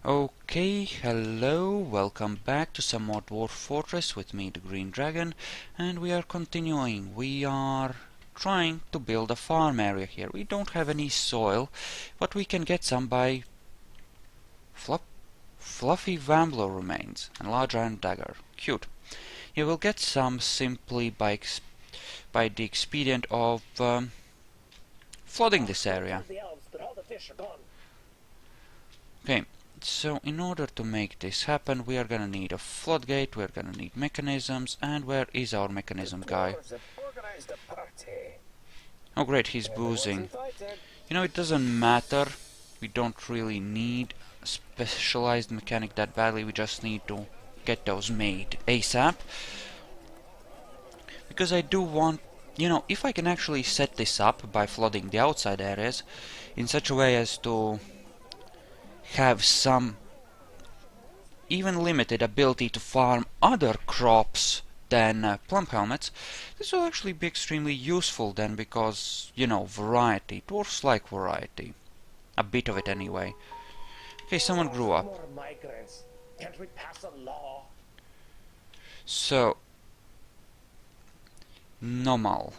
Okay, hello, welcome back to some more Dwarf Fortress with me, the Green Dragon, and we are continuing. We are trying to build a farm area here. We don't have any soil, but we can get some by fluffy Vambler remains and large iron dagger. Cute. You will get some simply by the expedient of flooding this area. Okay. So in order to make this happen, we are gonna need a floodgate, we're gonna need mechanisms, and where is our mechanism guy? Oh great, he's boozing. You know, it doesn't matter. We don't really need a specialized mechanic that badly, we just need to get those made ASAP. Because I do want, you know, if I can actually set this up by flooding the outside areas in such a way as to have some even limited ability to farm other crops than plump helmets, this will actually be extremely useful then because, you know, variety. Dwarfs like variety. A bit of it anyway. Okay, someone grew up. Can't we pass a law? So, Nomal.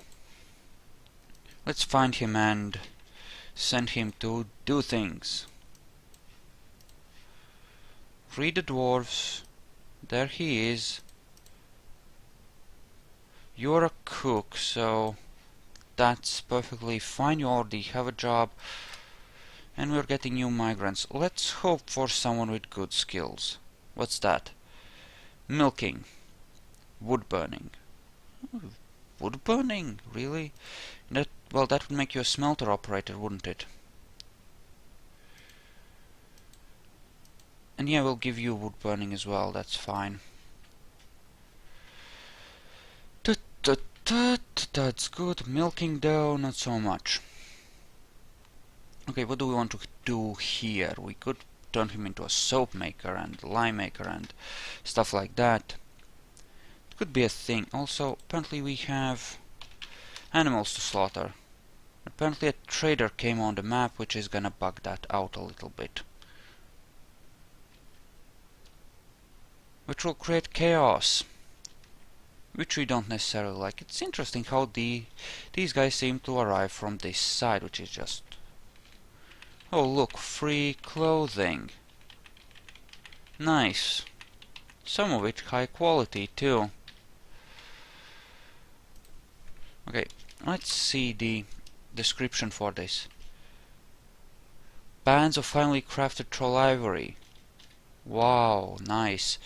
Let's find him and send him to do things. Free the dwarves. There he is. You're a cook, so that's perfectly fine. You already have a job. And we're getting new migrants. Let's hope for someone with good skills. What's that? Milking. Wood burning. Wood burning? Really? Well, that would make you a smelter operator, wouldn't it? And yeah, we'll give you wood burning as well, that's fine. That's good. Milking though, not so much. Okay, what do we want to do here? We could turn him into a soap maker and lime maker and stuff like that. It could be a thing. Also, apparently we have animals to slaughter. Apparently a trader came on the map, which is gonna bug that out a little bit. Which will create chaos. Which we don't necessarily like. It's interesting how these guys seem to arrive from this side, which is just... Oh look, free clothing. Nice. Some of it high quality too. Okay, let's see the description for this. Bands of finely crafted troll ivory. Wow, nice.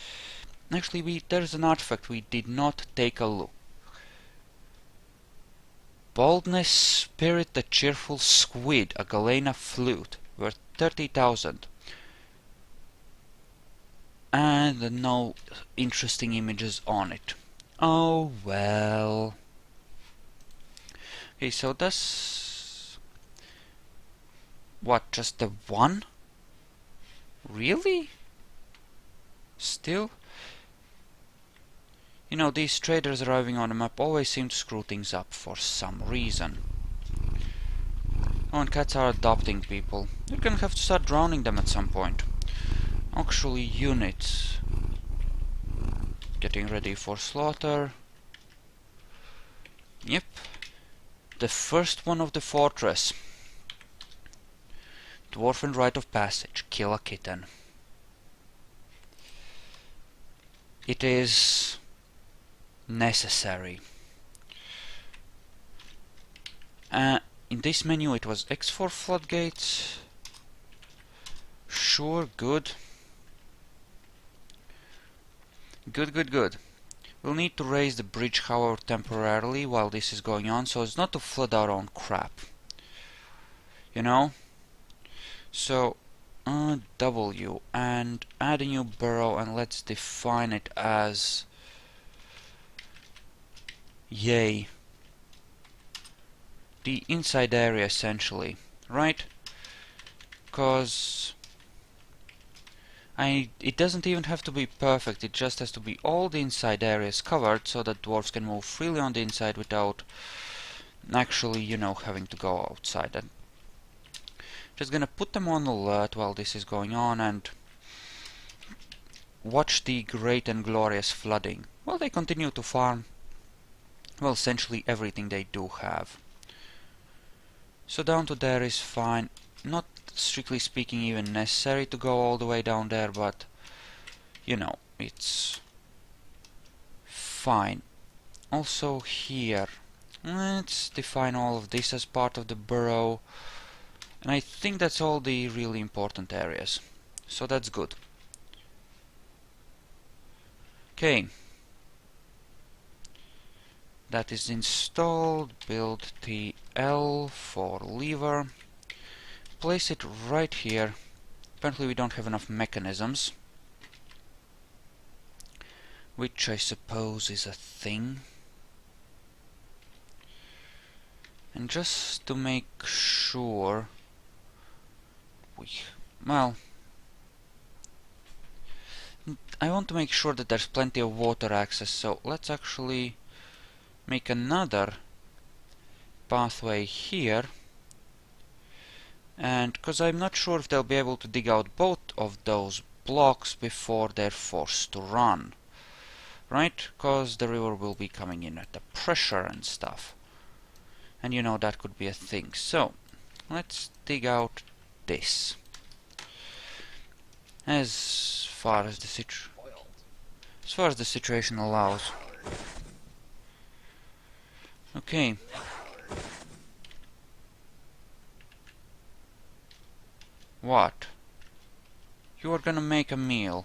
Actually, there's an artifact we did not take a look. Boldness, Spirit, the Cheerful Squid, a Galena flute, worth 30,000. And no interesting images on it. Oh well. Okay, so that's... What, just the one? Really? Still? You know, these traders arriving on the map always seem to screw things up for some reason. Oh, and cats are adopting people. You're gonna have to start drowning them at some point. Actually, units. Getting ready for slaughter. Yep. The first one of the fortress. Dwarven rite of passage. Kill a kitten. It is... necessary. In this menu it was X for floodgates. Sure, good. Good. We'll need to raise the bridge, however, temporarily while this is going on, so as not to flood our own crap. You know? So, W, and add a new burrow, and let's define it as... Yay. The inside area, essentially. Right? Because... it doesn't even have to be perfect, it just has to be all the inside areas covered so that dwarves can move freely on the inside without actually, you know, having to go outside. And just gonna put them on alert while this is going on, and watch the great and glorious flooding. Well, they continue to farm, well, essentially everything they do have. So down to there is fine. Not strictly speaking even necessary to go all the way down there, but you know, it's fine. Also here, let's define all of this as part of the borough, and I think that's all the really important areas. So that's good. Okay. That is installed. Build TL for lever. Place it right here. Apparently we don't have enough mechanisms, which I suppose is a thing. And just to make sure, well, I want to make sure that there's plenty of water access, so let's actually make another pathway here. And because I'm not sure if they'll be able to dig out both of those blocks before they're forced to run. Right? Because the river will be coming in at the pressure and stuff. And you know that could be a thing. So, let's dig out this. As far as the situation allows. Okay. What? You are gonna make a meal.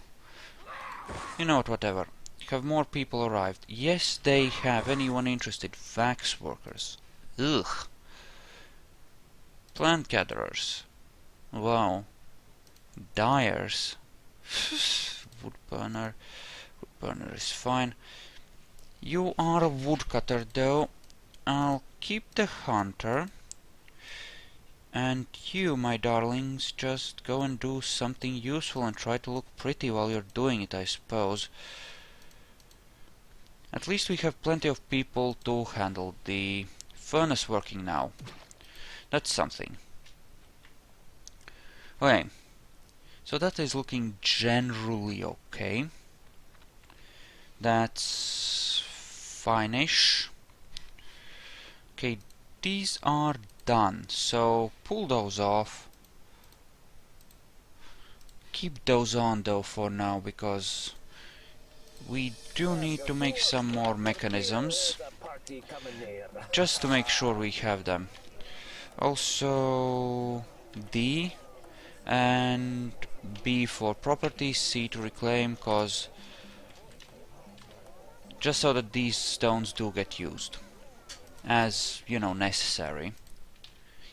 You know what, whatever. Have more people arrived? Yes, they have. Anyone interested? Wax workers. Ugh. Plant gatherers. Wow. Dyers. Woodburner. Woodburner is fine. You are a woodcutter, though. I'll keep the hunter. And you, my darlings, just go and do something useful and try to look pretty while you're doing it, I suppose. At least we have plenty of people to handle the furnace working now. That's something. Okay. So that is looking generally okay. That's fine-ish. Okay, these are done, so pull those off. Keep those on though for now, because we do need to make some more mechanisms, just to make sure we have them. Also D and B for property, C to reclaim, cause just so that these stones do get used as, you know, necessary,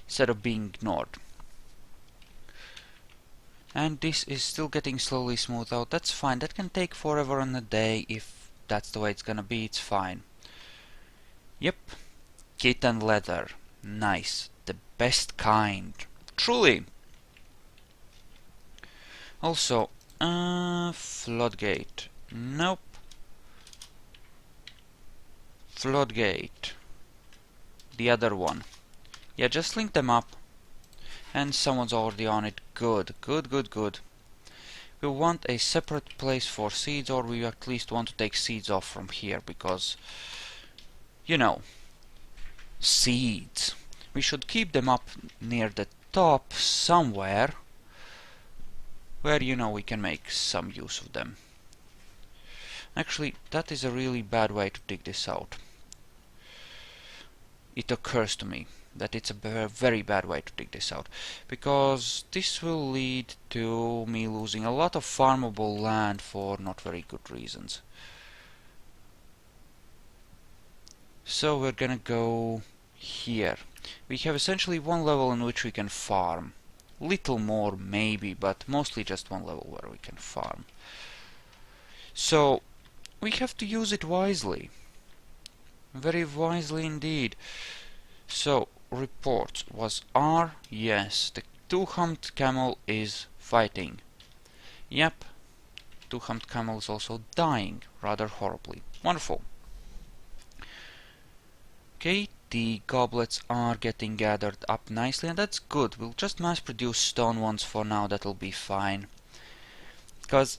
instead of being ignored. And this is still getting slowly smoothed out. That's fine. That can take forever and a day. If that's the way it's gonna be, it's fine. Yep. Kitten leather. Nice. The best kind. Truly. Also, floodgate. Nope. Floodgate. The other one. Yeah, just link them up. And someone's already on it. Good, good, good, good. We want a separate place for seeds, or we at least want to take seeds off from here, because, you know, seeds. We should keep them up near the top somewhere, where, you know, we can make some use of them. Actually, that is a really bad way to dig this out. It occurs to me that it's a very bad way to dig this out, because this will lead to me losing a lot of farmable land for not very good reasons. So we're gonna go here. We have essentially one level in which we can farm. Little more maybe, but mostly just one level where we can farm. So we have to use it wisely. Very wisely indeed. So, reports. Was R? Yes. The two-humped camel is fighting. Yep. Two-humped camel is also dying, rather horribly. Wonderful. Okay, the goblets are getting gathered up nicely, and that's good. We'll just mass-produce stone ones for now, that'll be fine. Because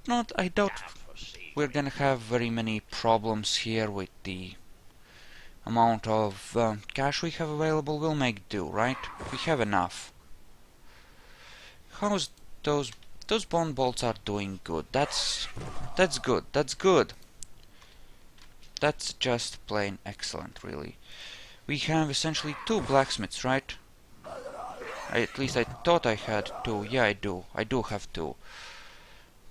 not, I doubt we're gonna have very many problems here with the amount of cash we have available. We'll make do, right? We have enough. How's those bone bolts are doing good. That's good. That's good. That's just plain excellent, really. We have essentially 2 blacksmiths, right? At least I thought I had 2. Yeah, I do. I do have 2.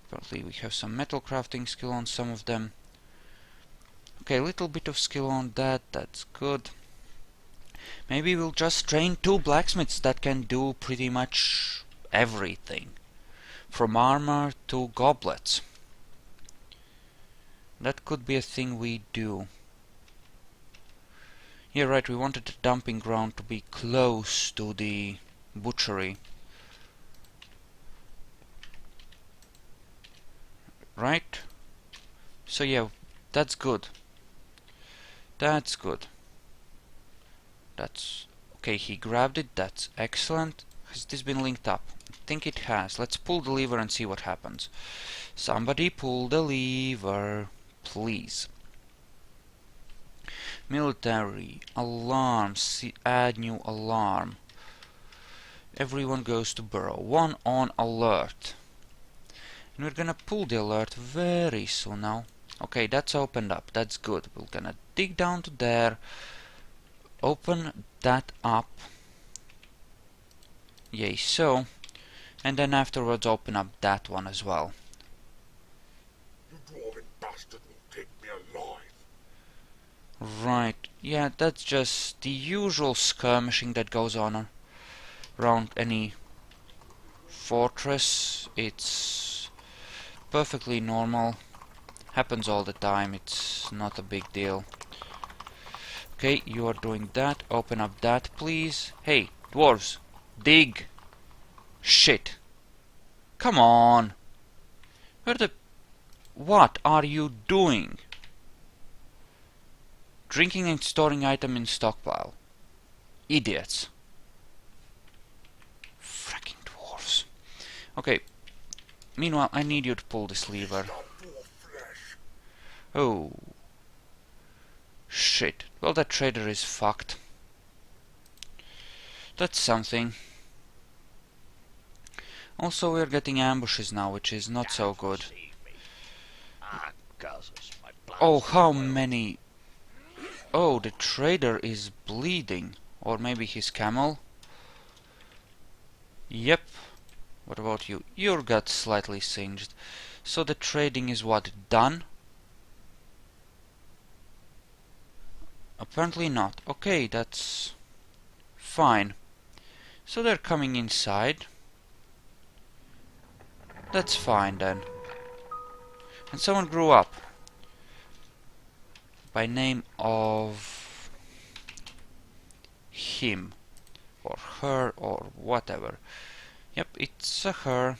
Apparently we have some metal crafting skill on some of them. Okay, a little bit of skill on that. That's good. Maybe we'll just train 2 blacksmiths that can do pretty much everything. From armor to goblets. That could be a thing we do. Yeah, right, we wanted the dumping ground to be close to the butchery. Right? So yeah, that's good. That's good. That's... okay, he grabbed it, that's excellent. Has this been linked up? I think it has. Let's pull the lever and see what happens. Somebody pull the lever, please. Military, alarm, add new alarm. Everyone goes to burrow. 1 on alert. And we're gonna pull the alert very soon now. Okay, that's opened up. That's good. We're gonna dig down to there. Open that up. Yay, so. And then afterwards open up that one as well. You dwarven bastard will take me alive. Right. Yeah, that's just the usual skirmishing that goes on around any fortress. It's perfectly normal. Happens all the time. It's not a big deal. Okay, you are doing that. Open up that, please. Hey, dwarves, dig. Shit. Come on. Where the... what are you doing? Drinking and storing item in stockpile. Idiots. Fracking dwarves. Okay. Meanwhile, I need you to pull this lever. Oh. Shit. Well, that trader is fucked. That's something. Also, we're getting ambushes now, which is not so good. Oh, how many... oh, the trader is bleeding. Or maybe his camel. Yep. What about you? Your gut slightly singed. So the trading is what? Done? Apparently not. Okay, that's fine. So they're coming inside. That's fine then. And someone grew up. By name of him. Or her or whatever. Yep, it's a her.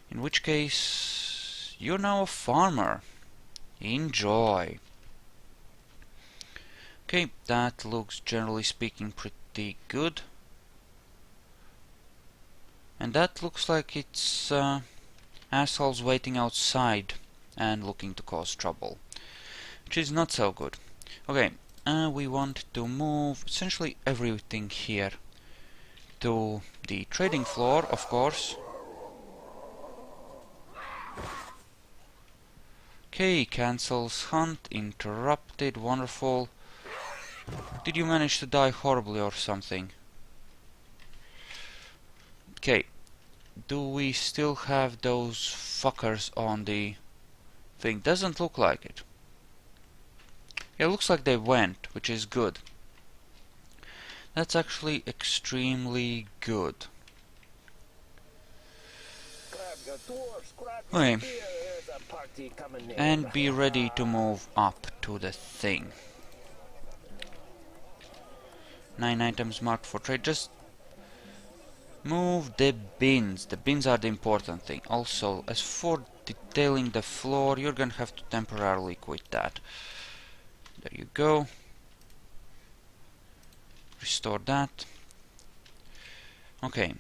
In which case, you're now a farmer. Enjoy. Okay, that looks generally speaking pretty good. And that looks like it's assholes waiting outside and looking to cause trouble. Which is not so good. Okay, we want to move essentially everything here to the trading floor, of course. Okay, cancels hunt, interrupted, wonderful. Did you manage to die horribly or something? Okay, do we still have those fuckers on the thing? Doesn't look like it. It looks like they went, which is good. That's actually extremely good. Okay. And be ready to move up to the thing. 9 items marked for trade. Just move the bins. The bins are the important thing. Also, as for detailing the floor, you're gonna have to temporarily quit that. There you go. Restore that. Okay.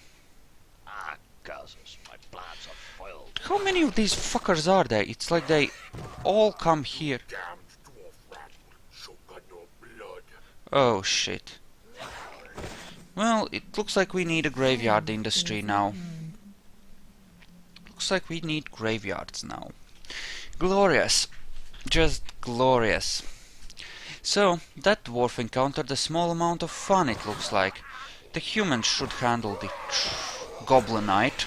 How many of these fuckers are there? It's like they all come here. Damned dwarf rat will choke on your blood. Oh shit. Well, it looks like we need a graveyard industry now. Looks like we need graveyards now. Glorious. Just glorious. So, that dwarf encountered a small amount of fun, it looks like. The humans should handle the goblinite.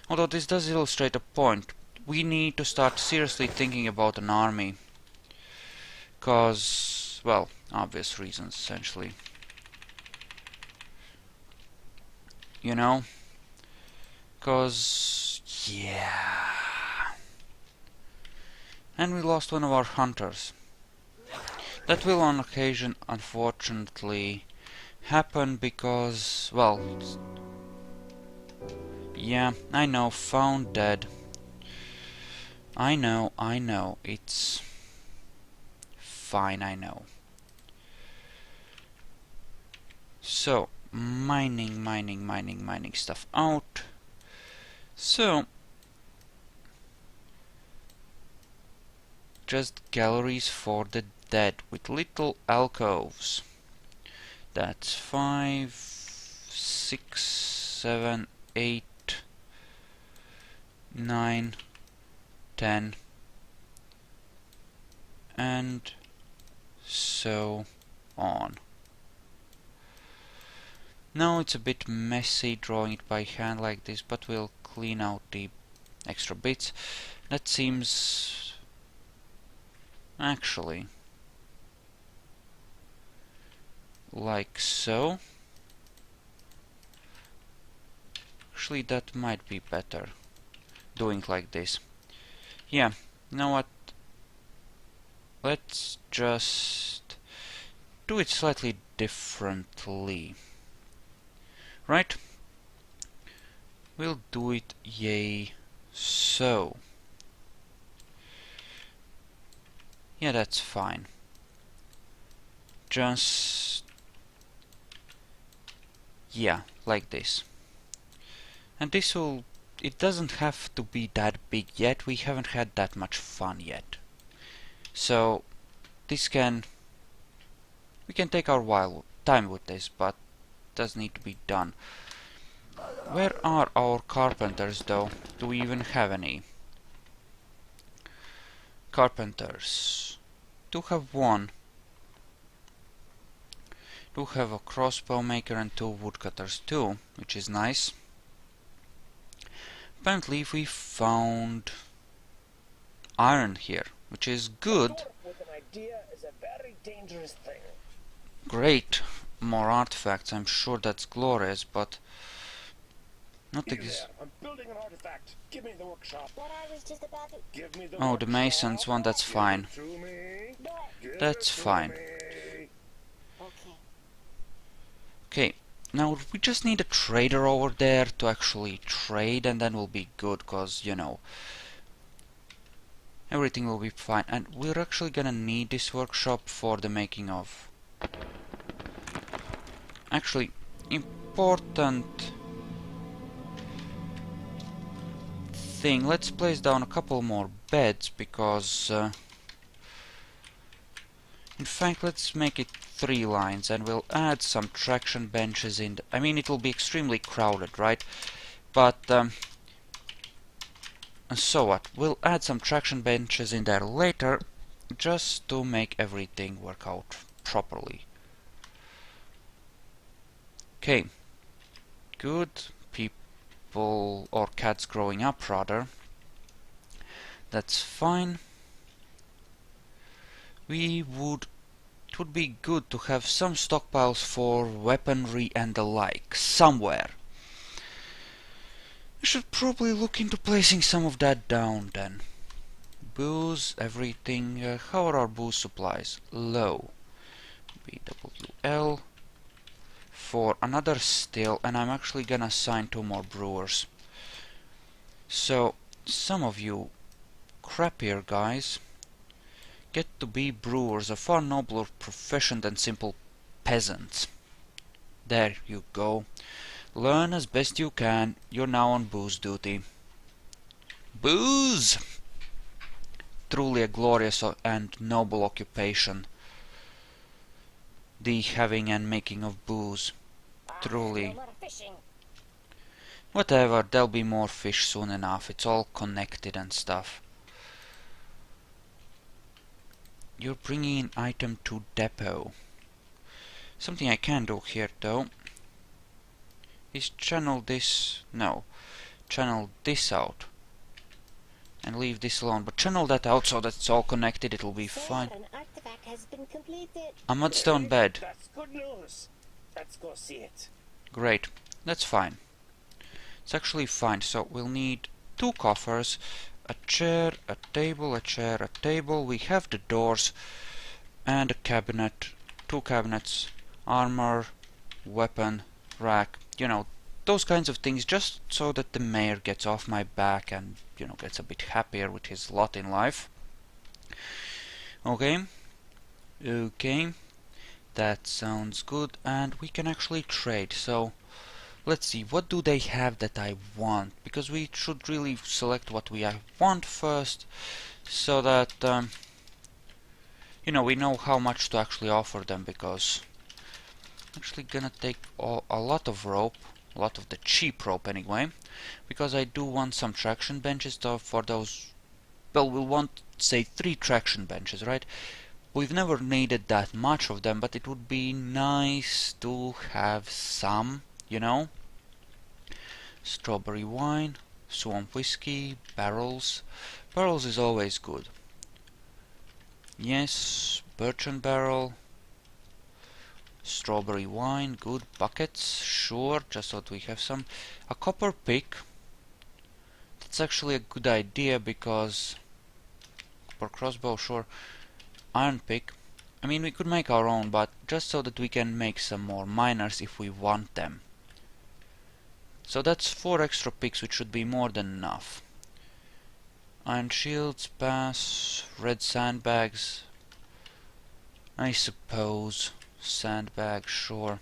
Although this does illustrate a point. We need to start seriously thinking about an army. Cause, well, obvious reasons, essentially. You know? Cause, yeah. And we lost one of our hunters. That will on occasion, unfortunately, happen because, well, yeah, I know, found dead. I know, it's fine, I know. So, mining stuff out. So, just galleries for the dead with little alcoves. That's 5, 6, 7, 8, 9, 10, and so on. Now it's a bit messy drawing it by hand like this, but we'll clean out the extra bits. That seems actually like so. Actually, that might be better doing like this. Yeah, you know what? Let's just do it slightly differently. Right? We'll do it so. Yeah, that's fine. Just yeah, like this. And this will, it doesn't have to be that big yet. We haven't had that much fun yet. So this can, we can take our time with this, but does need to be done. Where are our carpenters though? Do we even have any? Carpenters. Do have one. Do have a crossbow maker and 2 woodcutters too, which is nice. Apparently we found iron here, which is good. A dwarf with an idea is a very dangerous thing. Great. More artifacts, I'm sure that's glorious, but not Here there, I'm building an artifact. Give me the workshop. But I was just about to... Give me the oh, the workshop. masons one, that's fine. Give it to me. Give That's it to fine. me. Okay. Okay, now we just need a trader over there to actually trade, and then we'll be good, cause, you know, everything will be fine. And we're actually gonna need this workshop for the making of... Actually, important thing, let's place down a couple more beds, because... in fact, let's make it 3 lines, and we'll add some traction benches in. I mean, it will be extremely crowded, right? But, so what? We'll add some traction benches in there later, just to make everything work out properly. Okay. Good people, or cats growing up, rather. That's fine. It would be good to have some stockpiles for weaponry and the like, somewhere. I should probably look into placing some of that down then. Booze, everything. How are our booze supplies? Low. BWL. For another still, and I'm actually gonna assign 2 more brewers. So, some of you crappier guys get to be brewers, a far nobler profession than simple peasants. There you go. Learn as best you can. You're now on booze duty. Booze! Truly a glorious and noble occupation. The having and making of booze. No Truly. more fishing. Whatever, there'll be more fish soon enough. It's all connected and stuff. You're bringing an item to depot. Something I can do here, though, is channel this... no. Channel this out. And leave this alone. But channel that out so that it's all connected. It'll be Sir, fine. an artifact has been completed. A mudstone bed. That's good news. Let's go see it. Great. That's fine. It's actually fine. So we'll need 2 coffers, a chair, a table, a chair, a table. We have the doors and a cabinet, 2 cabinets, armor, weapon, rack, you know, those kinds of things, just so that the mayor gets off my back and, you know, gets a bit happier with his lot in life. Okay. Okay. That sounds good, and we can actually trade. So let's see, what do they have that I want? Because we should really select what we want first, so that you know, we know how much to actually offer them. Because I'm actually gonna take a lot of rope, a lot of the cheap rope anyway, because I do want some traction benches for those. Well, we'll want, say, 3 traction benches, right? We've never needed that much of them, but it would be nice to have some, you know? Strawberry wine, swamp whiskey, barrels. Barrels is always good. Yes, birchen barrel. Strawberry wine, good. Buckets, sure, just so that we have some. A copper pick. That's actually a good idea because... copper crossbow, sure. Iron pick. I mean, we could make our own, but just so that we can make some more miners if we want them. So that's 4 extra picks, which should be more than enough. Iron shields, bass, red sandbags. I suppose. Sandbags, sure.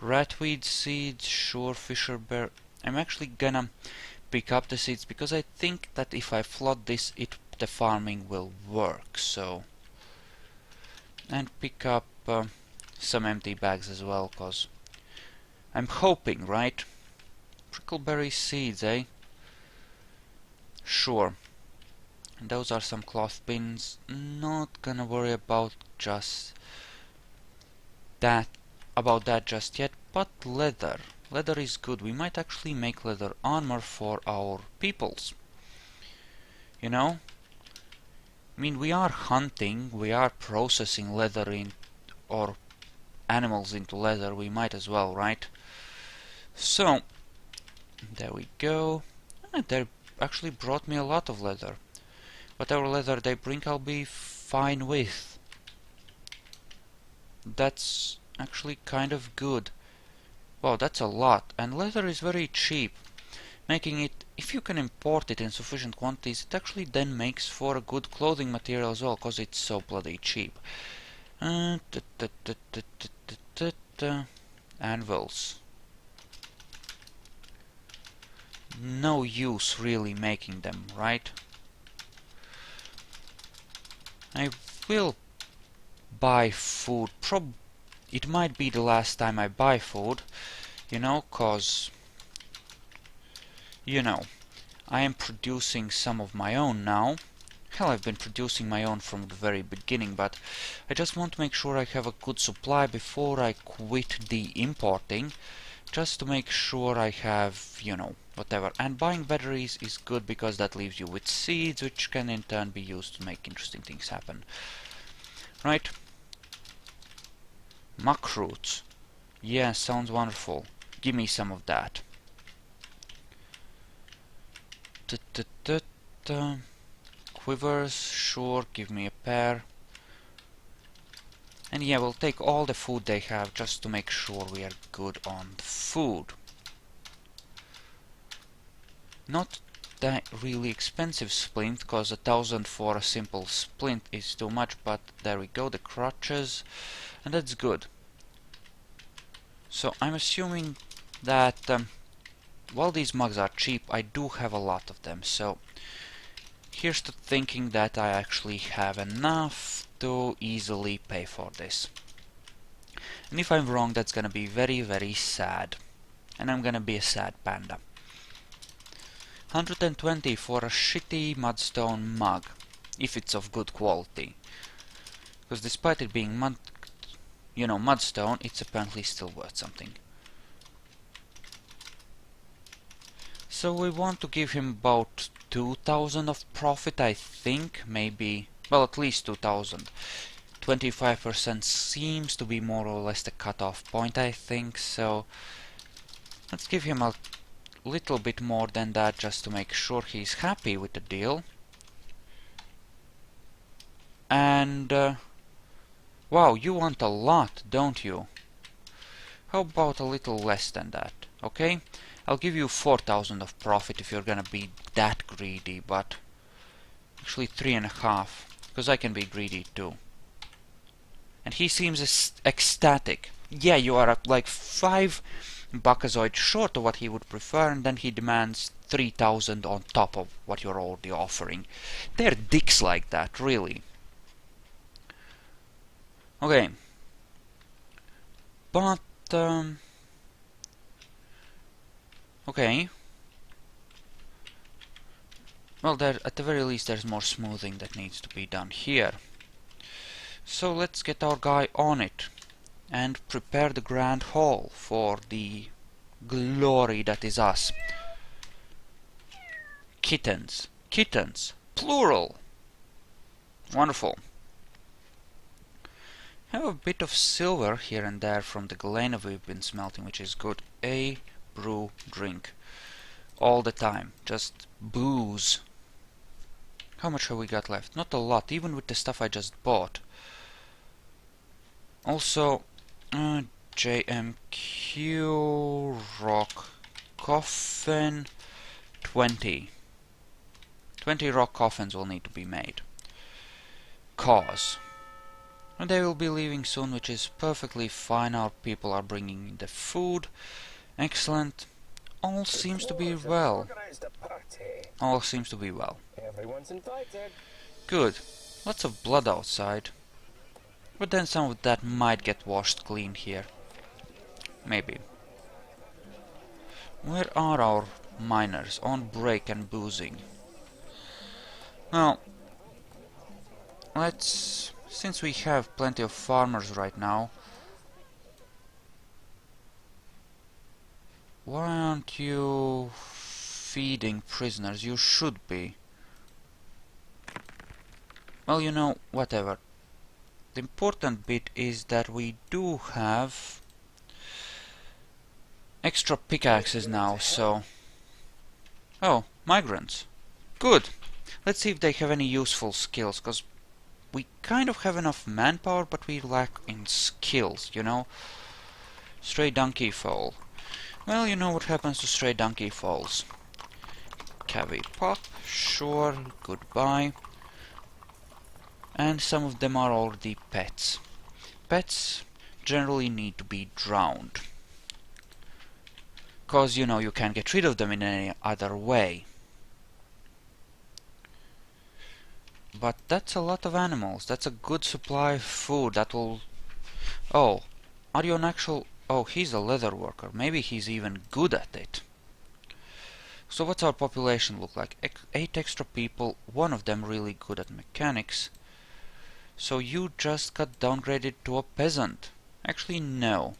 Ratweed seeds, sure. Fisher bear. I'm actually gonna pick up the seeds because I think that if I flood this, the farming will work. So, and pick up some empty bags as well, cause I'm hoping, right? Prickleberry seeds, eh? Sure. And those are some cloth pins. Not gonna worry about just that, just yet. But leather. Leather is good. We might actually make leather armor for our peoples. You know? I mean, we are hunting, we are processing leather or animals into leather. We might as well, right? So, there we go. They actually brought me a lot of leather. Whatever leather they bring, I'll be fine with. That's actually kind of good. Wow, that's a lot. And leather is very cheap. Making it, if you can import it in sufficient quantities, it actually then makes for a good clothing material as well, because it's so bloody cheap. Anvils. No use really making them, right? I will buy food. It might be the last time I buy food, you know, cause, you know, I am producing some of my own now. Hell, I've been producing my own from the very beginning, but I just want to make sure I have a good supply before I quit the importing, just to make sure I have, you know, whatever. And buying batteries is good because that leaves you with seeds, which can in turn be used to make interesting things happen. Right? Muck roots. Yeah, sounds wonderful. Give me some of that. Quivers, sure, give me a pair. And yeah, we'll take all the food they have just to make sure we are good on the food. Not that really expensive splint, because 1,000 for a simple splint is too much, but there we go, the crutches, and that's good. So I'm assuming that while these mugs are cheap, I do have a lot of them. So here's to thinking that I actually have enough to easily pay for this. And if I'm wrong, that's gonna be very, very sad. And I'm gonna be a sad panda. 120 for a shitty mudstone mug, if it's of good quality. Because despite it being mudstone, it's apparently still worth something. So we want to give him about 2,000 of profit, I think, maybe, well, at least 2,000. 25% seems to be more or less the cutoff point, I think, so let's give him a little bit more than that just to make sure he's happy with the deal. And wow, you want a lot, don't you? How about a little less than that? Okay, I'll give you 4,000 of profit if you're gonna be that greedy, but actually 3.5, because I can be greedy too. And he seems ecstatic. Yeah, you are like 5 Bakazoid short of what he would prefer, and then he demands 3,000 on top of what you're already offering. They're dicks like that, really. Okay. But, okay. Well, at the very least there's more smoothing that needs to be done here. So let's get our guy on it and prepare the grand hall for the glory that is us. Kittens. Kittens. Plural. Wonderful. Have a bit of silver here and there from the galena we've been smelting, which is good. A brew drink. All the time. Just booze. How much have we got left? Not a lot, even with the stuff I just bought. Also, JMQ rock coffin 20. 20 rock coffins will need to be made. Cause. And they will be leaving soon, which is perfectly fine. Our people are bringing in the food. Excellent. All seems to be well. All seems to be well. Everyone's invited. Good. Lots of blood outside. But then some of that might get washed clean here. Maybe. Where are our miners? On break and boozing. Well, since we have plenty of farmers right now, why aren't you feeding prisoners? You should be. Well, you know, whatever. The important bit is that we do have extra pickaxes now, so... Oh, migrants. Good. Let's see if they have any useful skills, because we kind of have enough manpower, but we lack in skills, you know? Stray donkey foal. Well, you know what happens to stray donkey foals. Cavi pop, sure, goodbye. And some of them are already pets. Pets generally need to be drowned. Cause, you know, you can't get rid of them in any other way. But that's a lot of animals. That's a good supply of food. That will... Oh, are you an actual... Oh, he's a leather worker. Maybe he's even good at it. So what's our population look like? 8 extra people, one of them really good at mechanics. So you just got downgraded to a peasant. Actually, no.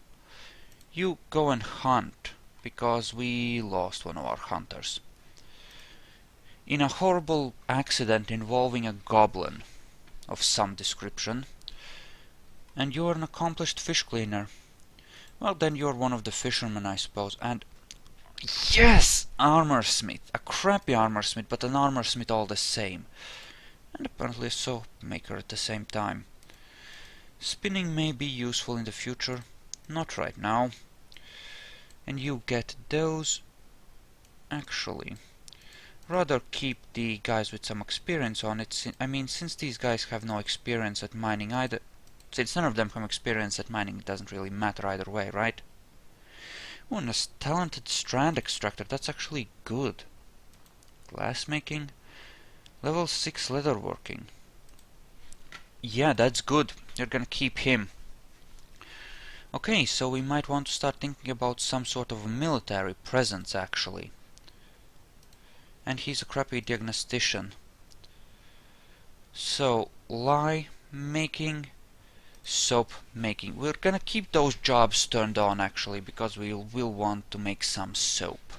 You go and hunt, because we lost one of our hunters. In a horrible accident involving a goblin of some description. And you're an accomplished fish cleaner. Well, then you're one of the fishermen, I suppose. And yes! Armor smith. A crappy armor smith, but an armor smith all the same. And apparently a soap maker at the same time. Spinning may be useful in the future. Not right now. And you get those. Actually, rather keep the guys with some experience on it. I mean, since these guys have no experience at mining either, since none of them have experience at mining, it doesn't really matter either way, right? Oh, and a talented strand extractor. That's actually good. Glass making. Level 6 leatherworking. Yeah, that's good. You're gonna keep him. Okay, so we might want to start thinking about some sort of military presence, actually. And he's a crappy diagnostician. So, lye making, soap making. We're gonna keep those jobs turned on, actually, because we will want to make some soap.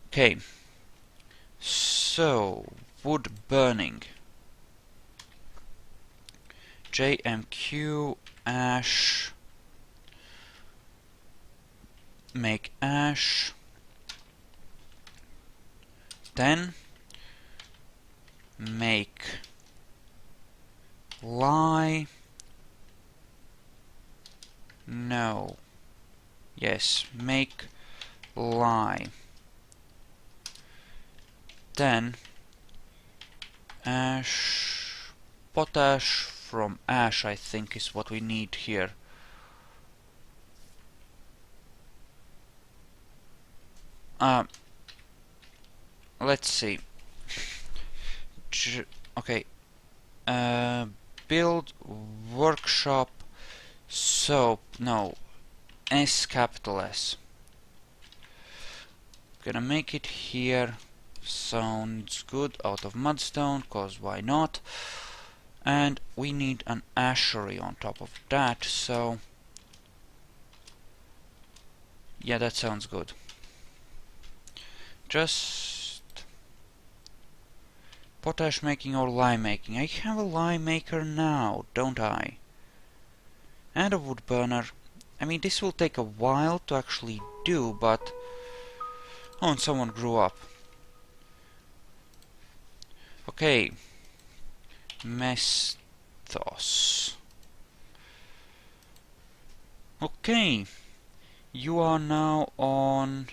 Okay. So, wood burning. JMQ, ash. Make ash. Then make lye. No. Yes, make lye. Then ash, potash from ash, I think, is what we need here. Let's see. Okay. Build workshop soap. No. S capital S. Gonna make it here. Sounds good. Out of mudstone, cause why not? And we need an ashery on top of that, so yeah, that sounds good. Just potash making or lye making. I have a lye maker now, don't I? And a wood burner. I mean, this will take a while to actually do, but oh, and someone grew up. Okay. Mestos. Okay. You are now on,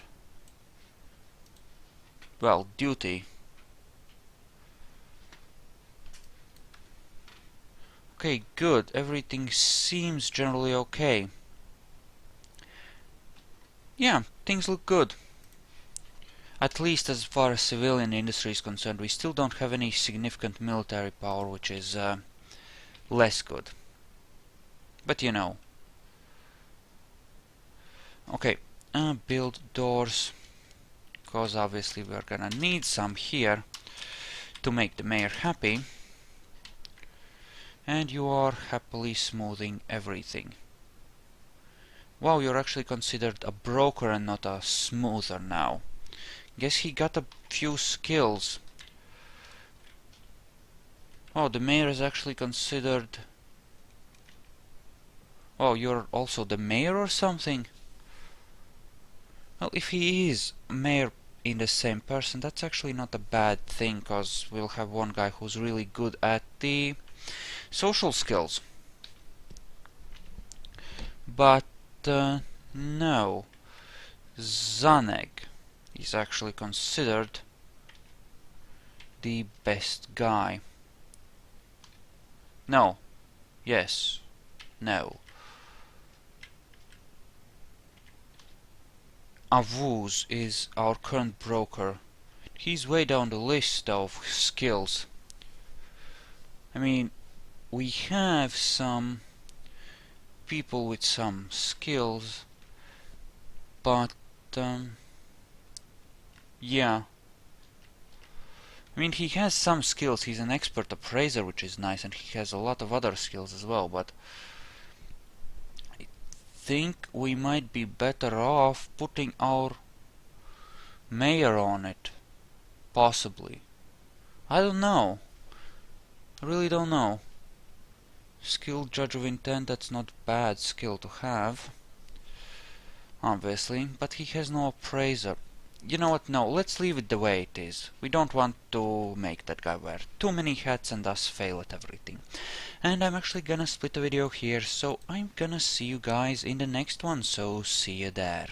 well, duty. Okay, good. Everything seems generally okay. Yeah, things look good. At least as far as civilian industry is concerned, we still don't have any significant military power, which is less good. But you know. Okay, build doors, because obviously we're gonna need some here to make the mayor happy. And you are happily smoothing everything. Wow, you're actually considered a broker and not a smoother now. Guess he got a few skills. Oh, the mayor is actually considered... Oh, you're also the mayor or something? Well, if he is mayor in the same person, that's actually not a bad thing, because we'll have one guy who's really good at the social skills. But, no. Zaneg is actually considered the best guy. No. Yes. No. Avuz is our current broker. He's way down the list of skills. I mean, we have some people with some skills, but yeah. I mean, he has some skills. He's an expert appraiser, which is nice, and he has a lot of other skills as well, but I think we might be better off putting our mayor on it. Possibly. I don't know. I really don't know. Skilled judge of intent, that's not bad skill to have. Obviously, but he has no appraiser. You know what, no, let's leave it the way it is. We don't want to make that guy wear too many hats and thus fail at everything. And I'm actually gonna split the video here, so I'm gonna see you guys in the next one, so see you there.